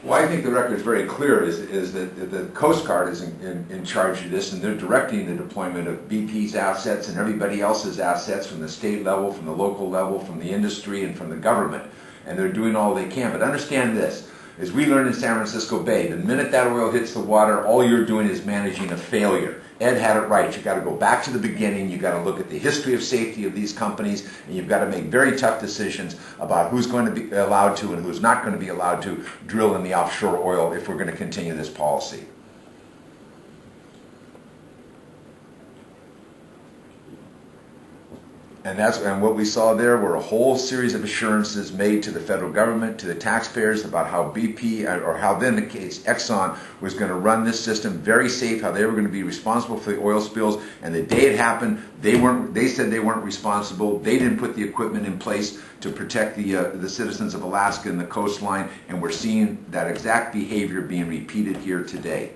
Well, I think the record is very clear is that the Coast Guard is in charge of this, and they're directing the deployment of BP's assets and everybody else's assets from the state level, from the local level, from the industry, and from the government. And they're doing all they can. But understand this, as we learned in San Francisco Bay, the minute that oil hits the water, all you're doing is managing a failure. Ed had it right. You've got to go back to the beginning. You've got to look at the history of safety of these companies, and you've got to make very tough decisions about who's going to be allowed to and who's not going to be allowed to drill in the offshore oil if we're going to continue this policy. And what we saw there were a whole series of assurances made to the federal government, to the taxpayers, about how BP, or how then the case Exxon, was going to run this system very safe, how they were going to be responsible for the oil spills. And the day it happened, they said they weren't responsible. They didn't put the equipment in place to protect the citizens of Alaska and the coastline. And we're seeing that exact behavior being repeated here today.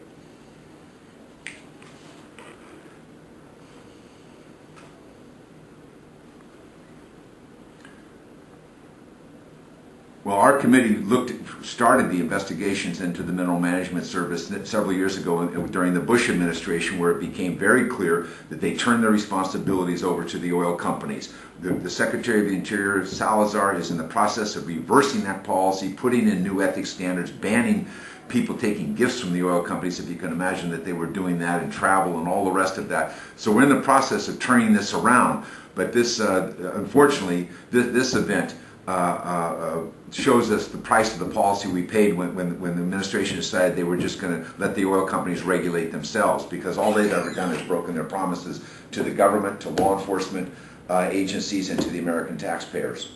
Well, our committee started the investigations into the Mineral Management Service several years ago during the Bush administration, where it became very clear that they turned their responsibilities over to the oil companies. The Secretary of the Interior, Salazar, is in the process of reversing that policy, putting in new ethics standards, banning people taking gifts from the oil companies, if you can imagine that they were doing that, and travel and all the rest of that. So we're in the process of turning this around. But this, unfortunately, this event shows us the price of the policy we paid when the administration decided they were just going to let the oil companies regulate themselves, because all they've ever done is broken their promises to the government, to law enforcement agencies, and to the American taxpayers.